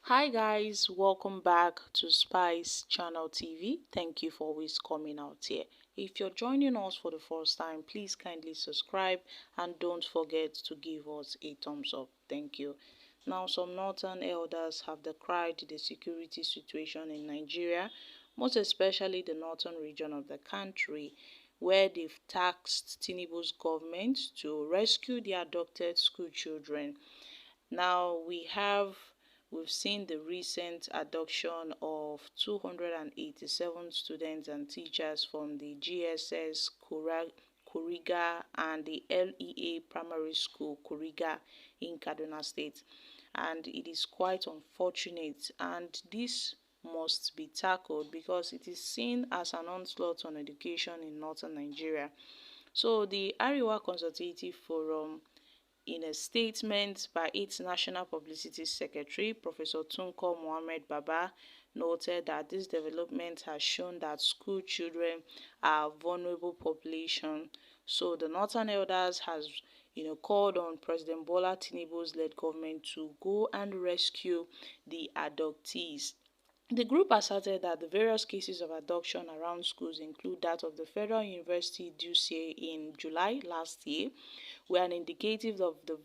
Hi guys, welcome back to Spice Channel TV. Thank you for always coming out here. If you're joining us for the first time, please kindly subscribe and don't forget to give us a thumbs up. Thank you. Now, some northern elders have decried the security situation in Nigeria, most especially the northern region of the country, where they've tasked Tinubu's government to rescue the abducted school children. Now we've seen the recent abduction of 287 students and teachers from the GSS Kuriga and the LEA Primary School Kuriga in Kaduna State, and it is quite unfortunate, and this must be tackled because it is seen as an onslaught on education in northern Nigeria. So the Ariwa Consultative Forum, in a statement by its National Publicity Secretary, Professor Tunko Mohammed Baba, noted that this development has shown that school children are a vulnerable population. So the Northern Elders has called on President Bola Tinubu's led government to go and rescue the adoptees. The group asserted that the various cases of abduction around schools include that of the Federal University Dusé in July last year, were an indicative of the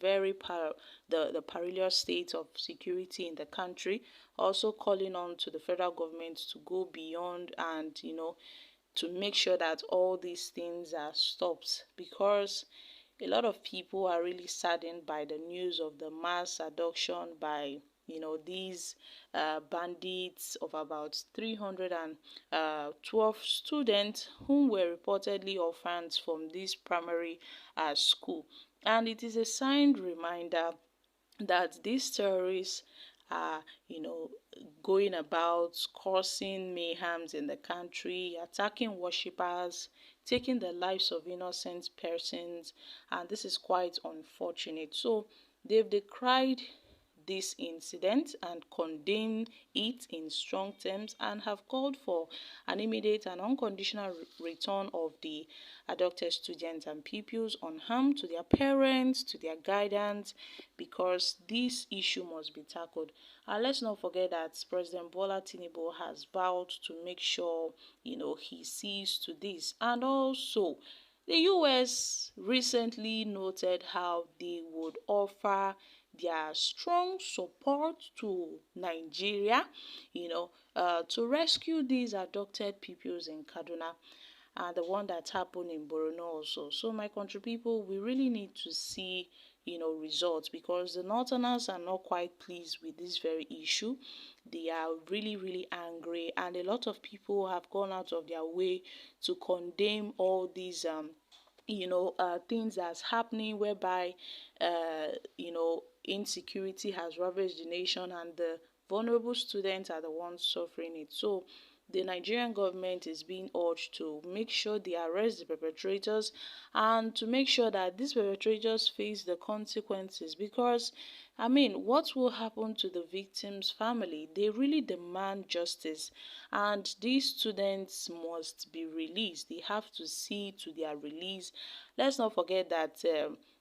the perilous state of security in the country, also calling on to the federal government to go beyond and to make sure that all these things are stopped, because a lot of people are really saddened by the news of the mass abduction by these bandits of about 312 students whom were reportedly orphans from this primary school. And it is a signed reminder that these terrorists are going about causing mayhems in the country, attacking worshippers, taking the lives of innocent persons, and this is quite unfortunate. So they've decried this incident and condemned it in strong terms and have called for an immediate and unconditional return of the abducted students and pupils unharmed to their parents, to their guidance, because this issue must be tackled. And let's not forget that President Bola Tinubu has vowed to make sure he sees to this. And also, the US recently noted how they would offer their strong support to Nigeria, to rescue these abducted pupils in Kaduna and the one that happened in Borno also. So my country people, we really need to see results, because the northerners are not quite pleased with this very issue. They are really angry, and a lot of people have gone out of their way to condemn all these things that's happening, whereby insecurity has ravaged the nation and the vulnerable students are the ones suffering it. So the Nigerian government is being urged to make sure they arrest the perpetrators and to make sure that these perpetrators face the consequences, because I mean, what will happen to the victim's family? They really demand justice, and these students must be released. They have to see to their release. Let's not forget that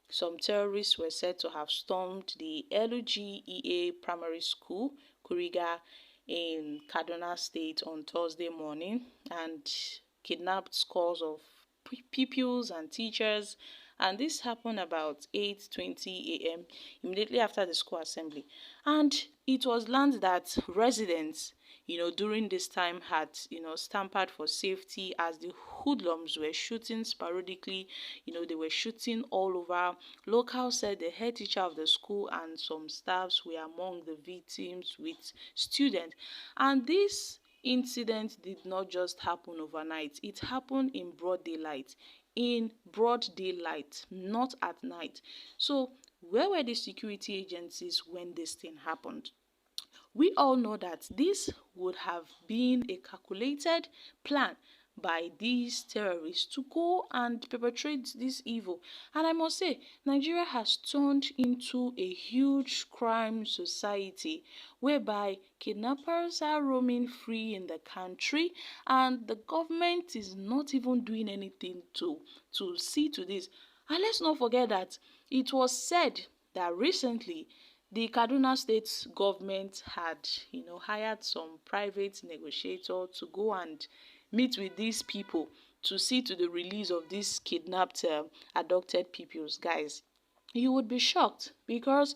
some terrorists were said to have stormed the LGEA primary school, Kuriga, in Kaduna State on Thursday morning and kidnapped scores of pupils and teachers. And this happened about 8:20 a.m. immediately after the school assembly. And it was learned that residents during this time had stampered for safety as the hoodlums were shooting sporadically. They were shooting all over. Locals said the head teacher of the school and some staffs were among the victims with students. And this incident did not just happen overnight. It happened in broad daylight. In broad daylight, not at night. So where were the security agencies when this thing happened? We all know that this would have been a calculated plan by these terrorists to go and perpetrate this evil. And I must say, Nigeria has turned into a huge crime society whereby kidnappers are roaming free in the country, and the government is not even doing anything to see to this. And let's not forget that it was said that recently the Kaduna State government had, hired some private negotiator to go and meet with these people to see to the release of these kidnapped, abducted pupils. Guys, you would be shocked because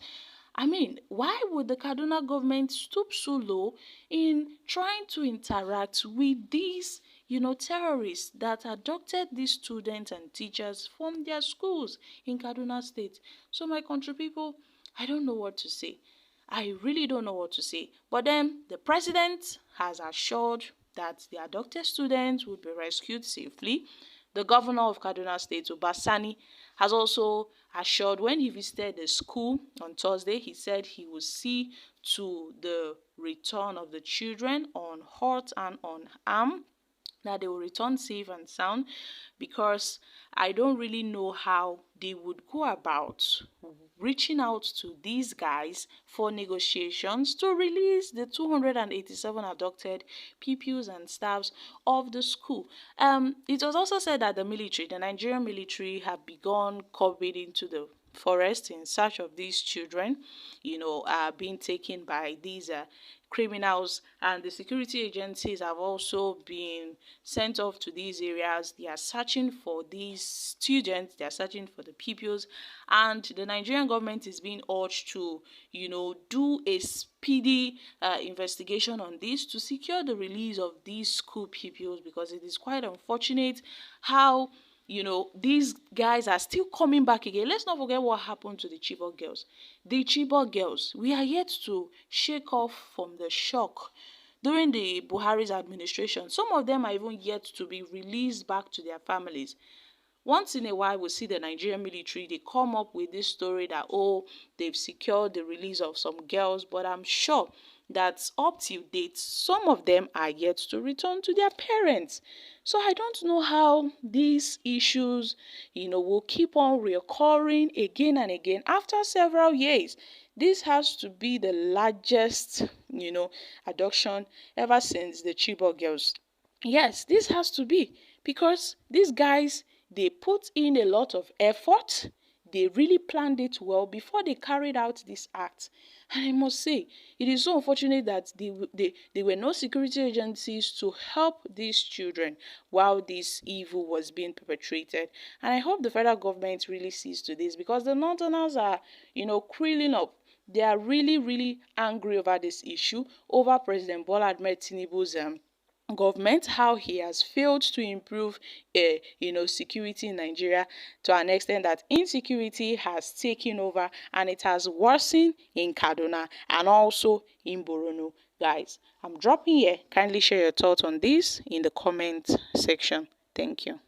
why would the Kaduna government stoop so low in trying to interact with these, terrorists that abducted these students and teachers from their schools in Kaduna State? So my country people, I don't know what to say. I really don't know what to say. But then the president has assured that the abducted students will be rescued safely. The governor of Kaduna State, Obasani, has also assured when he visited the school on Thursday, he said he will see to the return of the children unhurt and unharmed, that they will return safe and sound, because I don't really know how they would go about reaching out to these guys for negotiations to release the 287 abducted pupils and staffs of the school. It was also said that the Nigerian military, have begun corbid into the forest in search of these children, being taken by these criminals, and the security agencies have also been sent off to these areas. They are searching for these students, they are searching for the pupils, and the Nigerian government is being urged to, do a speedy investigation on this to secure the release of these school pupils, because it is quite unfortunate how these guys are still coming back again. Let's not forget what happened to the Chibok girls. The Chibok girls, we are yet to shake off from the shock during the Buhari's administration. Some of them are even yet to be released back to their families. Once in a while, we see the Nigerian military, they come up with this story that, oh, they've secured the release of some girls, but I'm sure that up till date, some of them are yet to return to their parents. So I don't know how these issues, will keep on recurring again and again after several years. This has to be the largest, abduction ever since the Chibok girls. Yes, this has to be, because these guys, they put in a lot of effort. They really planned it well before they carried out this act. And I must say, it is so unfortunate that there were no security agencies to help these children while this evil was being perpetrated. And I hope the federal government really sees to this, because the Northerners are, creeping up. They are really, really angry over this issue, over President Bola Ahmed Tinubu's government, how he has failed to improve security in Nigeria, to an extent that insecurity has taken over and it has worsened in Kaduna and also in Borno. Guys, I'm dropping here. Kindly share your thoughts on this in the comment section. Thank you.